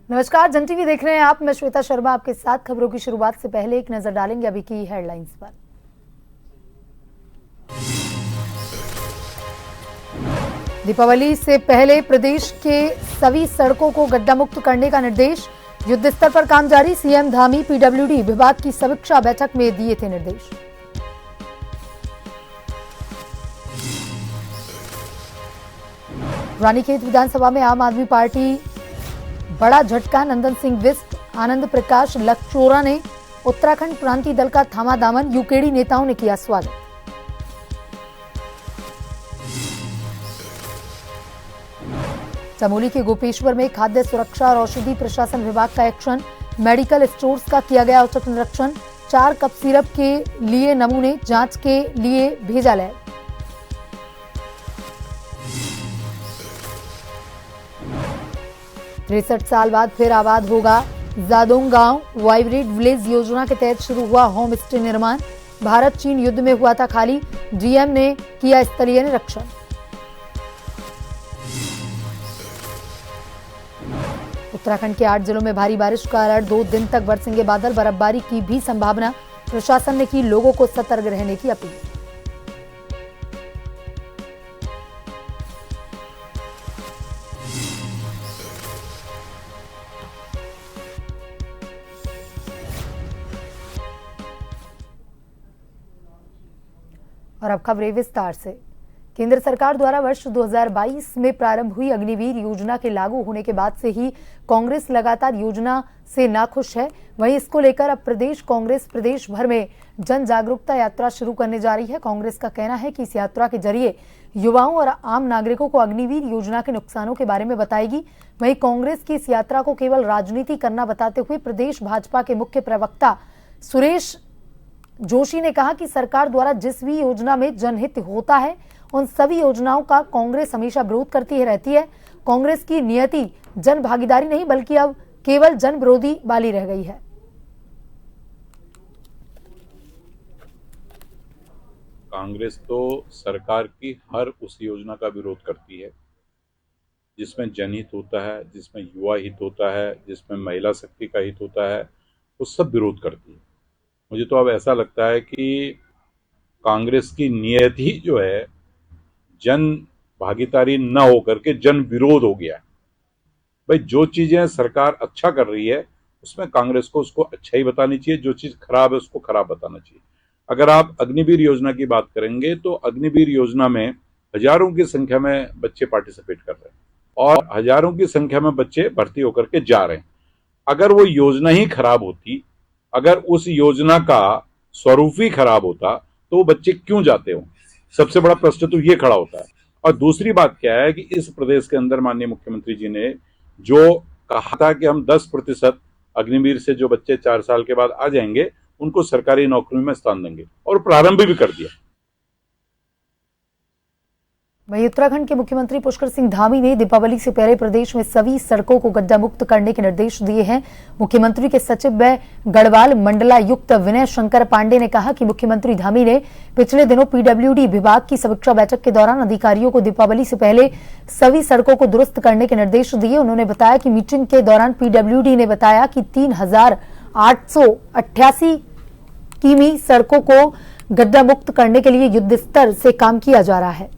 नमस्कार, जन टीवी देख रहे हैं आप। मैं श्वेता शर्मा आपके साथ। खबरों की शुरुआत से पहले एक नजर डालेंगे अभी की हेडलाइंस पर। दीपावली से पहले प्रदेश के सभी सड़कों को गड्ढा मुक्त करने का निर्देश। युद्ध स्तर पर काम जारी। सीएम धामी पीडब्ल्यूडी विभाग की समीक्षा बैठक में दिए थे निर्देश। रानीखेत विधानसभा में आम आदमी पार्टी बड़ा झटका। नंदन सिंह बिष्ट, आनंद प्रकाश लखचोरा ने उत्तराखंड क्रांति दल का थामा दामन। यूकेडी नेताओं ने किया स्वागत। चमोली के गोपेश्वर में खाद्य सुरक्षा और औषधि प्रशासन विभाग का एक्शन। मेडिकल स्टोर्स का किया गया औचक निरीक्षण। 4 कप सिरप के लिए नमूने जांच के लिए भेजा लैब। 63 साल बाद फिर आबाद होगा जादोंग गांव। वाइब्रेट विलेज योजना के तहत शुरू हुआ होम स्टे निर्माण। भारत चीन युद्ध में हुआ था खाली। डीएम ने किया स्थलीय निरीक्षण। उत्तराखंड के 8 जिलों में भारी बारिश का अलर्ट। 2 दिन तक बरसेंगे बादल। बर्फबारी की भी संभावना। प्रशासन ने की लोगों को सतर्क रहने की अपील। और अब खबरें विस्तार से। केंद्र सरकार द्वारा वर्ष 2022 में प्रारंभ हुई अग्निवीर योजना के लागू होने के बाद से ही कांग्रेस लगातार योजना से नाखुश है। वहीं इसको लेकर अब प्रदेश कांग्रेस प्रदेश भर में जन जागरूकता यात्रा शुरू करने जा रही है। कांग्रेस का कहना है कि इस यात्रा के जरिए युवाओं और आम नागरिकों को अग्निवीर योजना के नुकसानों के बारे में बताएगी। वहीं कांग्रेस की इस यात्रा को केवल राजनीति करना बताते हुए प्रदेश भाजपा के मुख्य प्रवक्ता सुरेश जोशी ने कहा कि सरकार द्वारा जिस भी योजना में जनहित होता है उन सभी योजनाओं का कांग्रेस हमेशा विरोध करती रहती है। कांग्रेस की नियति जन भागीदारी नहीं बल्कि अब केवल जन विरोधी वाली रह गई है। कांग्रेस तो सरकार की हर उस योजना का विरोध करती है जिसमें जनहित होता है, जिसमें युवा हित होता है, जिसमें महिला शक्ति का हित होता है, वो सब विरोध करती है। मुझे तो अब ऐसा लगता है कि कांग्रेस की नियत ही जो है जन भागीदारी न होकर के जन विरोध हो गया है। भाई जो चीजें सरकार अच्छा कर रही है उसमें कांग्रेस को उसको अच्छा ही बतानी चाहिए, जो चीज खराब है उसको खराब बताना चाहिए। अगर आप अग्निवीर योजना की बात करेंगे तो अग्निवीर योजना में हजारों की संख्या में बच्चे पार्टिसिपेट कर रहे हैं और हजारों की संख्या में बच्चे भर्ती होकर के जा रहे हैं। अगर वो योजना ही खराब होती, अगर उस योजना का स्वरूप ही खराब होता तो वो बच्चे क्यों जाते हो? सबसे बड़ा प्रश्न तो ये खड़ा होता है। और दूसरी बात क्या है कि इस प्रदेश के अंदर माननीय मुख्यमंत्री जी ने जो कहा था कि हम 10% अग्निवीर से जो बच्चे 4 साल के बाद आ जाएंगे उनको सरकारी नौकरियों में स्थान देंगे और प्रारंभ भी कर दिया। वहीं उत्तराखंड के मुख्यमंत्री पुष्कर सिंह धामी ने दीपावली से पहले प्रदेश में सभी सड़कों को गड्ढा मुक्त करने के निर्देश दिए हैं। मुख्यमंत्री के सचिव व गढ़वाल मंडलायुक्त विनय शंकर पांडे ने कहा कि मुख्यमंत्री धामी ने पिछले दिनों पीडब्ल्यूडी विभाग की समीक्षा बैठक के दौरान अधिकारियों को दीपावली से पहले सभी सड़कों को दुरुस्त करने के निर्देश दिए। उन्होंने बताया कि मीटिंग के दौरान पीडब्ल्यूडी ने बताया कि 3888 किमी सड़कों को गड्ढा मुक्त करने के लिए युद्ध स्तर से काम किया जा रहा है।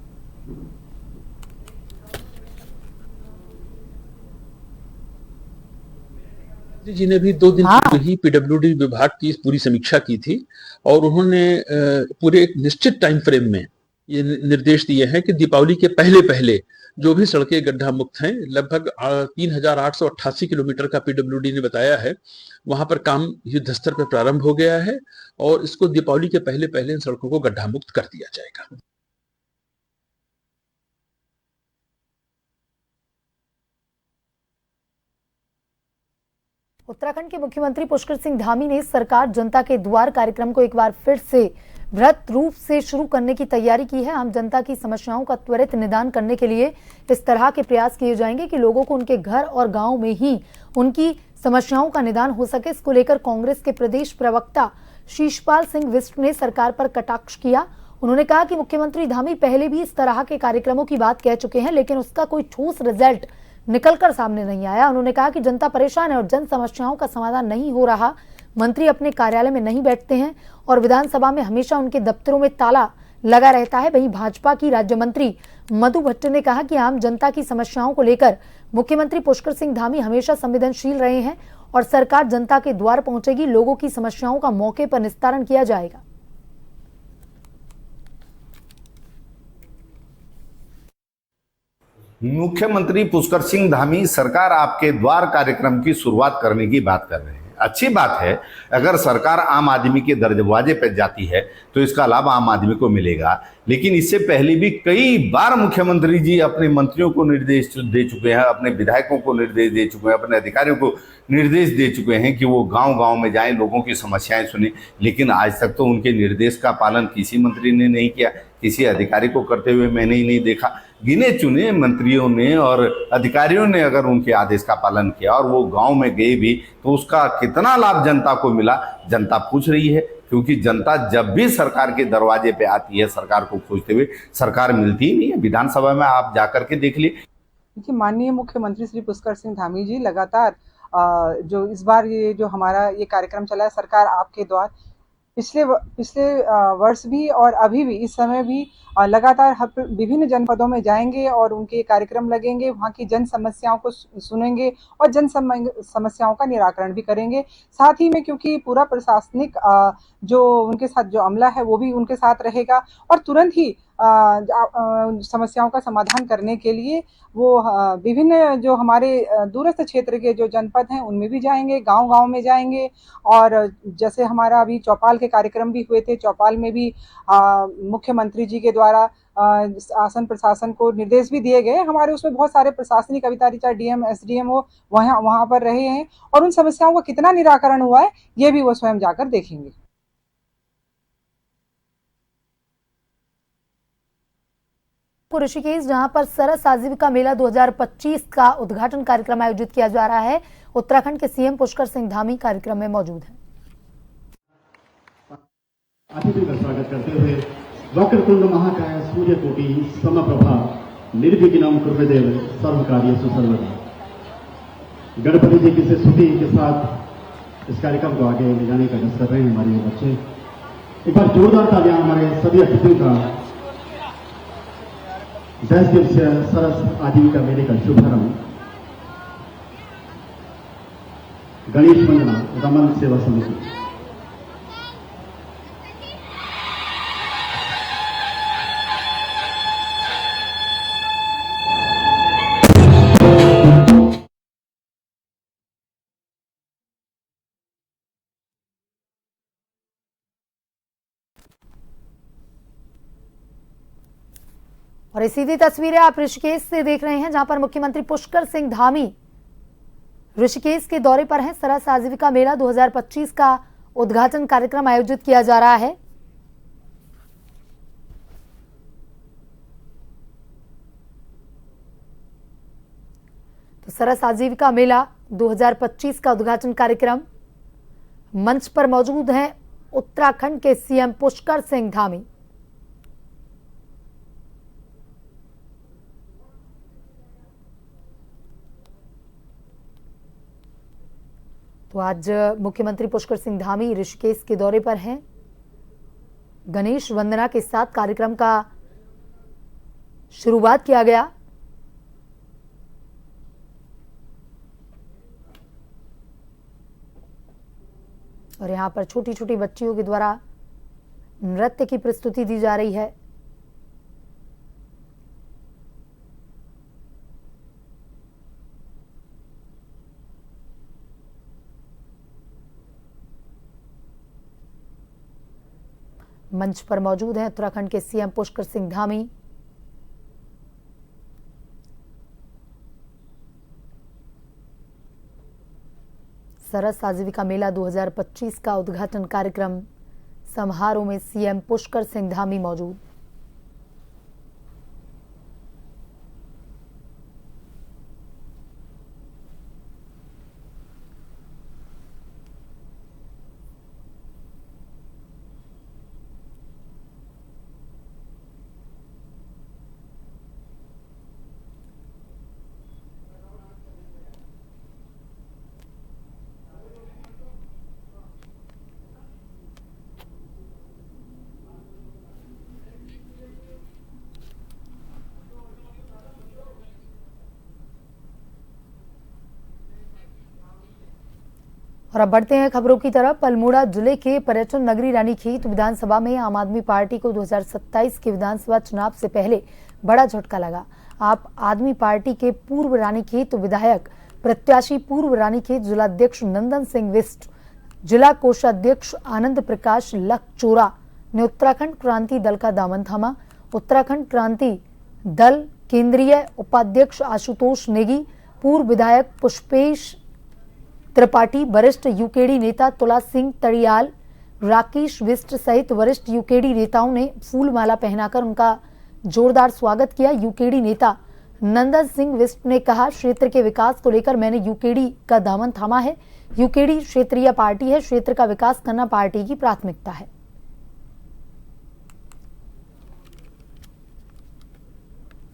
जी ने भी 2 दिन पूर्व ही पीडब्ल्यूडी विभाग की पूरी समीक्षा की थी और उन्होंने पूरे एक निश्चित टाइम फ्रेम में ये निर्देश दिए हैं कि दीपावली के पहले पहले जो भी सड़कें गड्ढा मुक्त हैं, लगभग 3888 किलोमीटर का पीडब्ल्यूडी ने बताया है, वहां पर काम युद्ध स्तर पर प्रारंभ हो गया है और इसको दीपावली के पहले पहले इन सड़कों को गड्ढा मुक्त कर दिया जाएगा। उत्तराखंड के मुख्यमंत्री पुष्कर सिंह धामी ने सरकार जनता के द्वार कार्यक्रम को एक बार फिर से वृहत रूप से शुरू करने की तैयारी की है। आम जनता की समस्याओं का त्वरित निदान करने के लिए इस तरह के प्रयास किए जाएंगे कि लोगों को उनके घर और गांव में ही उनकी समस्याओं का निदान हो सके। इसको लेकर कांग्रेस के प्रदेश प्रवक्ता शीशपाल सिंह बिष्ट ने सरकार पर कटाक्ष किया। उन्होंने कहा कि मुख्यमंत्री धामी पहले भी इस तरह के कार्यक्रमों की बात कह चुके हैं लेकिन उसका कोई ठोस रिजल्ट निकलकर सामने नहीं आया। उन्होंने कहा कि जनता परेशान है और जन समस्याओं का समाधान नहीं हो रहा। मंत्री अपने कार्यालय में नहीं बैठते हैं और विधानसभा में हमेशा उनके दफ्तरों में ताला लगा रहता है। वहीं भाजपा की राज्य मंत्री मधु भट्ट ने कहा कि आम जनता की समस्याओं को लेकर मुख्यमंत्री पुष्कर सिंह धामी हमेशा संवेदनशील रहे हैं और सरकार जनता के द्वार पहुंचेगी। लोगों की समस्याओं का मौके पर निस्तारण किया जाएगा। मुख्यमंत्री पुष्कर सिंह धामी सरकार आपके द्वार कार्यक्रम की शुरुआत करने की बात कर रहे हैं। अच्छी बात है, अगर सरकार आम आदमी के दरवाजे पर जाती है तो इसका लाभ आम आदमी को मिलेगा। लेकिन इससे पहले भी कई बार मुख्यमंत्री जी अपने मंत्रियों को निर्देश दे चुके हैं, अपने विधायकों को निर्देश दे चुके हैं, अपने अधिकारियों को निर्देश दे चुके हैं कि वो गांव-गांव में जाएं, लोगों की समस्याएं सुनें। लेकिन आज तक तो उनके निर्देश का पालन किसी मंत्री ने नहीं किया, किसी अधिकारी को करते हुए मैंने ही नहीं देखा। गिने चुने मंत्रियों ने और अधिकारियों ने अगर उनके आदेश का पालन किया और वो गांव में गए भी तो उसका कितना लाभ जनता को मिला, जनता पूछ रही है। क्योंकि जनता जब भी सरकार के दरवाजे पे आती है सरकार को खोजते हुए, सरकार मिलती ही नहीं है। विधानसभा में आप जाकर के देख लिए। देखिए, माननीय मुख्यमंत्री श्री पुष्कर सिंह धामी जी लगातार जो इस बार ये जो हमारा ये कार्यक्रम चला है सरकार आपके द्वार, पिछले वर्ष भी और अभी भी इस समय भी लगातार विभिन्न जनपदों में जाएंगे और उनके कार्यक्रम लगेंगे, वहाँ की जन समस्याओं को सुनेंगे और जन समस्याओं का निराकरण भी करेंगे। साथ ही में क्योंकि पूरा प्रशासनिक जो उनके साथ जो अमला है वो भी उनके साथ रहेगा और तुरंत ही समस्याओं का समाधान करने के लिए वो विभिन्न जो हमारे दूरस्थ क्षेत्र के जो जनपद हैं उनमें भी जाएंगे, गांव-गांव में जाएंगे। और जैसे हमारा अभी चौपाल के कार्यक्रम भी हुए थे, चौपाल में भी मुख्यमंत्री जी के द्वारा आसन प्रशासन को निर्देश भी दिए गए। हमारे उसमें बहुत सारे प्रशासनिक अधिकारी चाहे डीएम एसडीएम हो वहाँ पर रहे हैं और उन समस्याओं का कितना निराकरण हुआ है ये भी वो स्वयं जाकर देखेंगे। ऋषिकेश, जहां पर सरस आजीविका मेला 2025 का उद्घाटन कार्यक्रम आयोजित किया जा रहा है। उत्तराखंड के सीएम पुष्कर सिंह धामी कार्यक्रम में मौजूद हैं। अतिथि का स्वागत करते हुए वक्रतुंड महाकाय सूर्यकोटि समप्रभा निर्विघ्नं कुर्वदेव सर्वकार्येषु सर्वदा। गणपति जी की स्तुति के साथ इस कार्यक्रम को आगे ले जाने का प्रयास कर रहे हैं हमारे बच्चे। एक बार जोरदार तालियां हमारे सभी अतिथियों का 10 दिवसीय सरस आजीविका मेले का शुभारंभ गणेश वंदना रमन सेवा समिति। और ये सीधी तस्वीरें आप ऋषिकेश से देख रहे हैं, जहां पर मुख्यमंत्री पुष्कर सिंह धामी ऋषिकेश के दौरे पर हैं। सरस आजीविका मेला 2025 का उद्घाटन कार्यक्रम आयोजित किया जा रहा है। तो सरस आजीविका मेला 2025 का उद्घाटन कार्यक्रम, मंच पर मौजूद हैं उत्तराखंड के सीएम पुष्कर सिंह धामी। तो आज मुख्यमंत्री पुष्कर सिंह धामी ऋषिकेश के दौरे पर हैं। गणेश वंदना के साथ कार्यक्रम का शुरुआत किया गया। और यहां पर छोटी छोटी बच्चियों के द्वारा नृत्य की प्रस्तुति दी जा रही है। मंच पर मौजूद हैं उत्तराखंड के सीएम पुष्कर सिंह धामी। सरस आजीविका मेला 2025 का उद्घाटन कार्यक्रम समारोह में सीएम पुष्कर सिंह धामी मौजूद। और अब बढ़ते हैं खबरों की तरफ। अल्मोड़ा जिले के पर्यटन नगरी रानीखेत विधानसभा में आम आदमी पार्टी को 2027 के विधानसभा चुनाव से पहले बड़ा झटका लगा। आप आदमी पार्टी के पूर्व रानीखेत विधायक प्रत्याशी पूर्व रानीखेत जिलाध्यक्ष नंदन सिंह बिष्ट, जिला कोषाध्यक्ष आनंद प्रकाश लखचोरा ने उत्तराखंड क्रांति दल का दामन थामा। उत्तराखंड क्रांति दल केंद्रीय उपाध्यक्ष आशुतोष नेगी, पूर्व विधायक पुष्पेश त्रिपाठी, वरिष्ठ यूकेडी नेता तुला सिंह तड़ियाल, राकेश बिष्ट सहित वरिष्ठ यूकेडी नेताओं ने फूलमाला पहनाकर उनका जोरदार स्वागत किया। यूकेडी नेता नंदन सिंह बिष्ट ने कहा, क्षेत्र के विकास को लेकर मैंने यूकेडी का दामन थामा है। यूकेडी क्षेत्रीय पार्टी है, क्षेत्र का विकास करना पार्टी की प्राथमिकता है।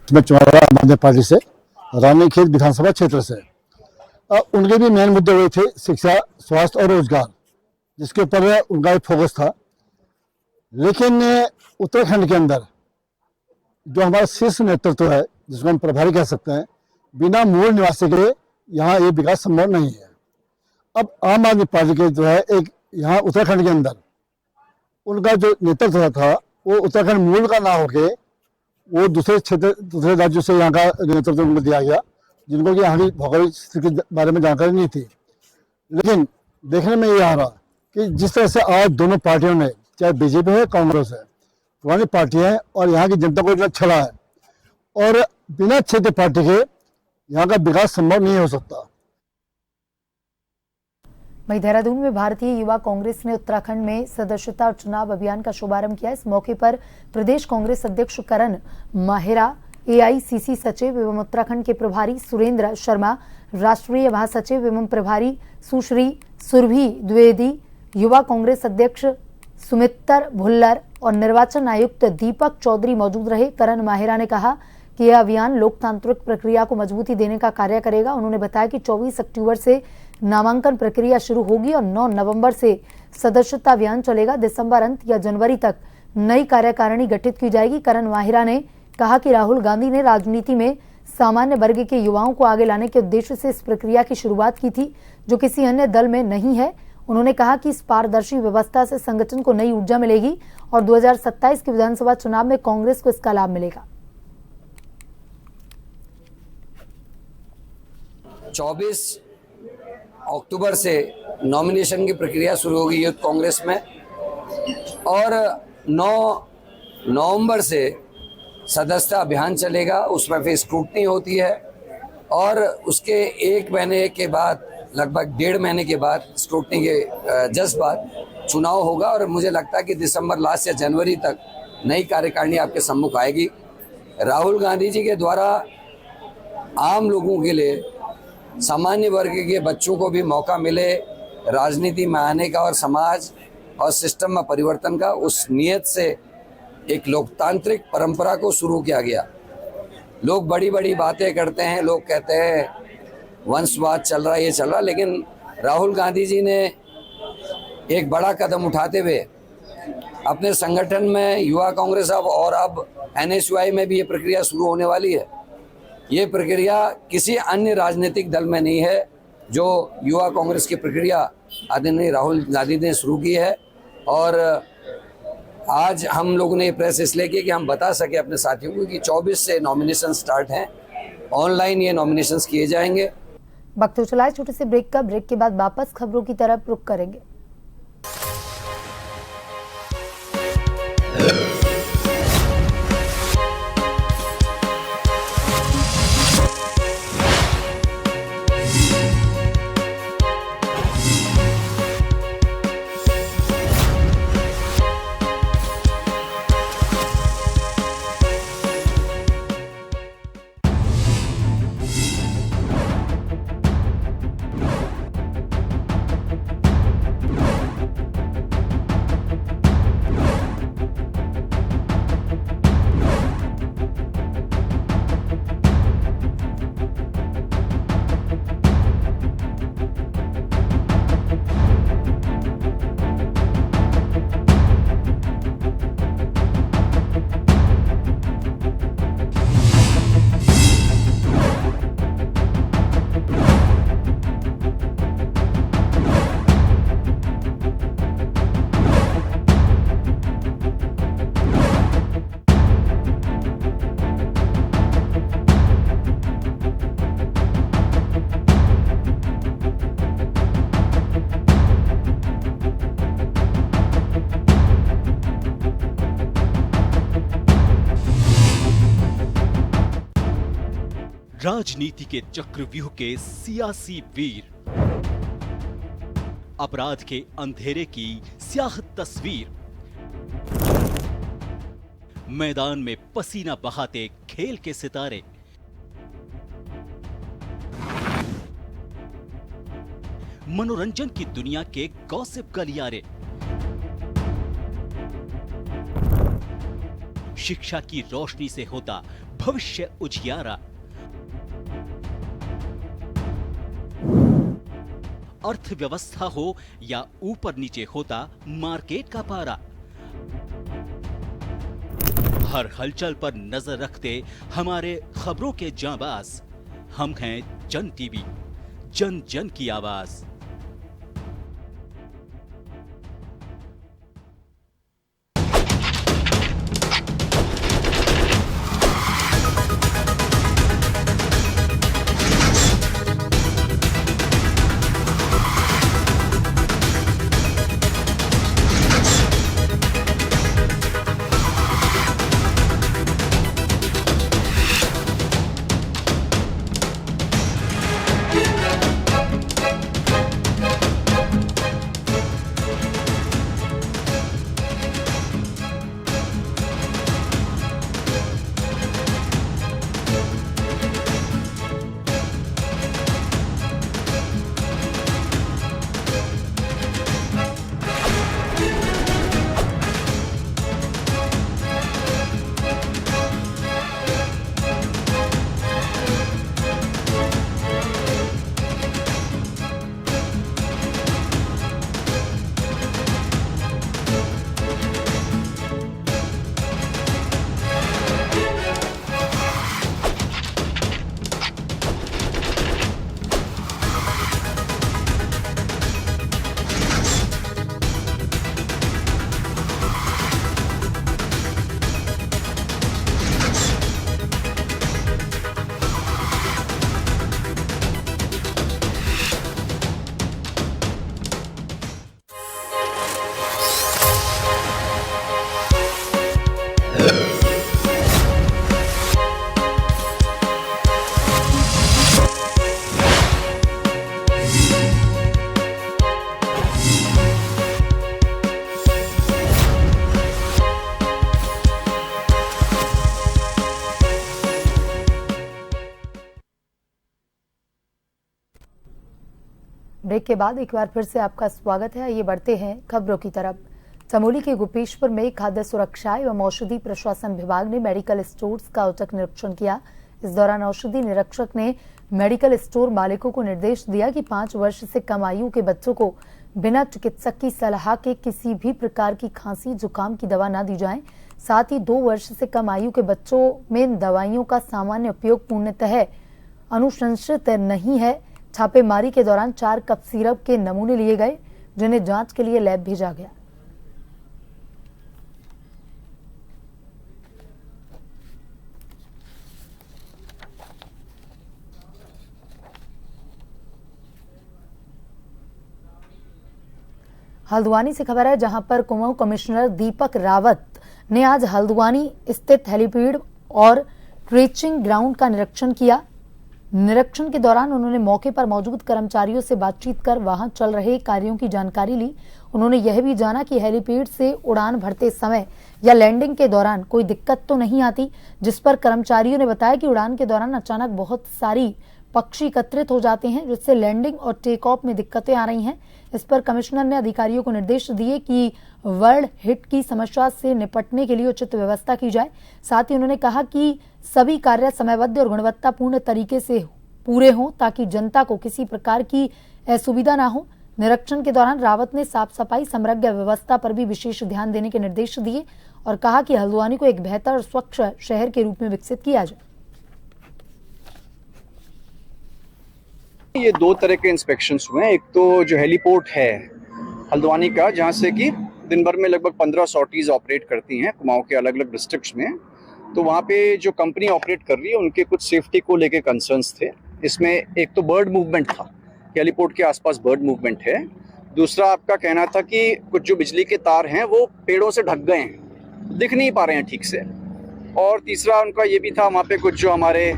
मैं चुनाव लड़ा आम आदमी पार्टी से रानीखेत विधानसभा क्षेत्र से। उनके भी मेन मुद्दे हुए थे शिक्षा, स्वास्थ्य और रोजगार, जिसके ऊपर उनका एक फोकस था। लेकिन उत्तराखंड के अंदर जो हमारा शीर्ष नेतृत्व है, जिसको हम प्रभारी कह सकते हैं, बिना मूल निवासी के यहाँ ये विकास संभव नहीं है। अब आम आदमी पार्टी के जो है एक यहाँ उत्तराखंड के अंदर उनका जो नेतृत्व था वो उत्तराखंड मूल का ना होके वो दूसरे क्षेत्र, दूसरे राज्यों से यहाँ का नेतृत्व उनको दिया गया, जिनको कि यहाँ की भौगोलिक स्थिति के बारे में जानकारी नहीं थी। लेकिन देखने में ये आ रहा कि जिस तरह से आज दोनों पार्टियों ने, चाहे बीजेपी है कांग्रेस है, पुरानी पार्टी है और यहाँ की जनता को इतना छला है, और बिना क्षेत्रीय पार्टी के यहाँ का विकास संभव नहीं हो सकता। वहीं देहरादून में भारतीय युवा कांग्रेस ने उत्तराखंड में सदस्यता और चुनाव अभियान का शुभारंभ किया। इस मौके पर प्रदेश कांग्रेस अध्यक्ष करण माहेरा, एआईसीसी सचिव एवं उत्तराखंड के प्रभारी सुरेंद्र शर्मा, राष्ट्रीय महासचिव एवं प्रभारी सुश्री सुरभि द्विवेदी, युवा कांग्रेस अध्यक्ष सुमित्र भुल्लर और निर्वाचन आयुक्त दीपक चौधरी मौजूद रहे। करण माहेरा ने कहा कि यह अभियान लोकतांत्रिक प्रक्रिया को मजबूती देने का कार्य करेगा। उन्होंने बताया कि 24 अक्टूबर से नामांकन प्रक्रिया शुरू होगी और 9 नवंबर से सदस्यता अभियान चलेगा। दिसंबर अंत या जनवरी तक नई कार्यकारिणी गठित की जाएगी। करण माहेरा ने कहा कि राहुल गांधी ने राजनीति में सामान्य वर्ग के युवाओं को आगे लाने के उद्देश्य से इस प्रक्रिया की शुरुआत की थी, जो किसी अन्य दल में नहीं है। उन्होंने कहा कि इस पारदर्शी व्यवस्था से संगठन को नई ऊर्जा मिलेगी और 2027 के विधानसभा चुनाव में कांग्रेस को इसका लाभ मिलेगा। 24 अक्टूबर से नॉमिनेशन की प्रक्रिया शुरू होगी यूथ कांग्रेस में, और 9 नवंबर से सदस्यता अभियान चलेगा। उसमें फिर स्क्रूटनी होती है और उसके 1 महीने के बाद, लगभग 1.5 महीने के बाद, स्क्रूटनी के जस्ट बाद चुनाव होगा। और मुझे लगता है कि दिसंबर लास्ट या जनवरी तक नई कार्यकारिणी आपके सम्मुख आएगी। राहुल गांधी जी के द्वारा आम लोगों के लिए, सामान्य वर्ग के बच्चों को भी मौका मिले राजनीति में आने का और समाज और सिस्टम में परिवर्तन का, उस नियत से एक लोकतांत्रिक परंपरा को शुरू किया गया। लोग बड़ी बड़ी बातें करते हैं, लोग कहते हैं वंशवाद चल रहा है, ये चल रहा, लेकिन राहुल गांधी जी ने एक बड़ा कदम उठाते हुए अपने संगठन में युवा कांग्रेस और अब एनएसयूआई में भी ये प्रक्रिया शुरू होने वाली है। ये प्रक्रिया किसी अन्य राजनीतिक दल में नहीं है। जो युवा कांग्रेस की प्रक्रिया आदरणीय राहुल गांधी ने शुरू की है, और आज हम लोगों ने ये प्रेस इसलिए की कि हम बता सके अपने साथियों को कि 24 से नॉमिनेशन स्टार्ट हैं। ऑनलाइन ये नॉमिनेशंस किए जाएंगे। वक्त तो चला है छोटे से ब्रेक का। ब्रेक के बाद वापस खबरों की तरफ रुख करेंगे। राजनीति के चक्रव्यूह के सियासी वीर, अपराध के अंधेरे की स्याह तस्वीर, मैदान में पसीना बहाते खेल के सितारे, मनोरंजन की दुनिया के गॉसिप गलियारे, शिक्षा की रोशनी से होता भविष्य उजियारा, अर्थव्यवस्था हो या ऊपर नीचे होता मार्केट का पारा, हर हलचल पर नजर रखते हमारे खबरों के जांबाज। हम हैं जन टीवी, जन जन की आवाज। ब्रेक के बाद एक बार फिर से आपका स्वागत है। आइए बढ़ते हैं खबरों की तरफ। चमोली के गोपेश्वर में खाद्य सुरक्षा एवं औषधि प्रशासन विभाग ने मेडिकल स्टोर्स का औचक निरीक्षण किया। इस दौरान औषधि निरीक्षक ने मेडिकल स्टोर मालिकों को निर्देश दिया कि 5 वर्ष से कम आयु के बच्चों को बिना चिकित्सक की सलाह के किसी भी प्रकार की खांसी जुकाम की दवा न दी जाए। साथ ही 2 वर्ष से कम आयु के बच्चों में दवाइयों का सामान्य उपयोग पूर्णतः अनुशंसित नहीं है। छापेमारी के दौरान 4 कप सिरप के नमूने लिए गए, जिन्हें जांच के लिए लैब भेजा गया। हल्द्वानी से खबर है, जहां पर कुमाऊं कमिश्नर दीपक रावत ने आज हल्द्वानी स्थित हेलीपैड और ट्रेचिंग ग्राउंड का निरीक्षण किया। निरीक्षण के दौरान उन्होंने मौके पर मौजूद कर्मचारियों से बातचीत कर वहां चल रहे कार्यों की जानकारी ली। उन्होंने यह भी जाना कि हेलीपैड से उड़ान भरते समय या लैंडिंग के दौरान कोई दिक्कत तो नहीं आती, जिस पर कर्मचारियों ने बताया कि उड़ान के दौरान अचानक बहुत सारी पक्षी एकत्रित हो जाते हैं, जिससे लैंडिंग और टेक ऑफ में दिक्कतें आ रही हैं। इस पर कमिश्नर ने अधिकारियों को निर्देश दिए कि वर्ल्ड हिट की समस्या से निपटने के लिए उचित व्यवस्था की जाए। साथ ही उन्होंने कहा कि सभी कार्य समयबद्ध और गुणवत्तापूर्ण तरीके से पूरे हों, ताकि जनता को किसी प्रकार की असुविधा ना हो। निरीक्षण के दौरान रावत ने साफ सफाई समग्र व्यवस्था पर भी विशेष ध्यान देने के निर्देश दिए और कहा कि हल्द्वानी को एक बेहतर और स्वच्छ शहर के रूप में विकसित किया जाए। ये 2 तरह के इंस्पेक्शंस हुए हैं। एक तो जो हेलीपोर्ट है हल्द्वानी का, जहाँ से कि दिन भर में लगभग 15 सॉर्टीज ऑपरेट करती हैं कुमाऊं के अलग अलग डिस्ट्रिक्ट्स में। तो वहाँ पे जो कंपनी ऑपरेट कर रही है उनके कुछ सेफ्टी को लेके कंसर्न्स थे। इसमें एक तो बर्ड मूवमेंट था, हेलीपोर्ट के आसपास बर्ड मूवमेंट है। दूसरा आपका कहना था कि कुछ जो बिजली के तार हैं वो पेड़ों से ढक गए हैं, दिख नहीं पा रहे हैं ठीक से। और तीसरा उनका ये भी था, वहाँ पे कुछ जो हमारे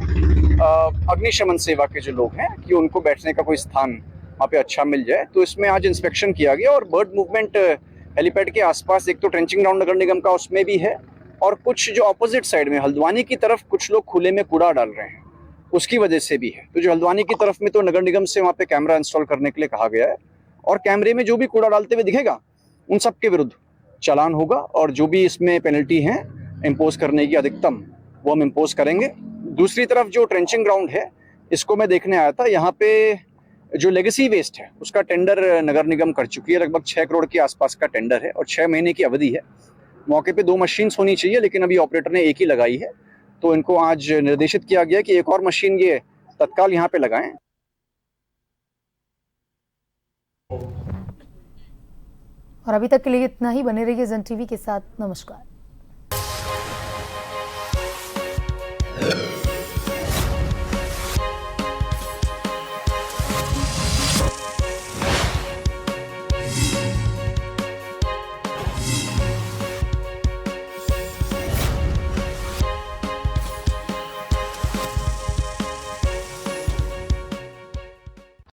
अग्निशमन सेवा के जो लोग हैं कि उनको बैठने का कोई स्थान वहाँ पे अच्छा मिल जाए। तो इसमें आज इंस्पेक्शन किया गया और बर्ड मूवमेंट हेलीपैड के आसपास एक तो ट्रेंचिंग ग्राउंड नगर निगम का उसमें भी है, और कुछ जो ऑपोजिट साइड में हल्द्वानी की तरफ कुछ लोग खुले में कूड़ा डाल रहे हैं, उसकी वजह से भी है। तो जो हल्द्वानी की तरफ में तो नगर निगम से वहाँ पे कैमरा इंस्टॉल करने के लिए कहा गया है, और कैमरे में जो भी कूड़ा डालते हुए दिखेगा उन सब के विरुद्ध चालान होगा, और जो भी इसमें पेनल्टी है इम्पोज करने की अधिकतम वो हम इम्पोज करेंगे। दूसरी तरफ जो ट्रेंचिंग ग्राउंड है इसको मैं देखने आया था, यहाँ पे जो लेगेसी वेस्ट है उसका टेंडर नगर निगम कर चुकी है, लगभग 6 करोड़ के आसपास का टेंडर है और 6 महीने की अवधि है। मौके पे 2 मशीन्स होनी चाहिए, लेकिन अभी ऑपरेटर ने एक ही लगाई है, तो इनको आज निर्देशित किया गया कि एक और मशीन ये तत्काल यहाँ पे लगाएं। और अभी तक के लिए इतना ही। बने रहिए जन टीवी के साथ। नमस्कार।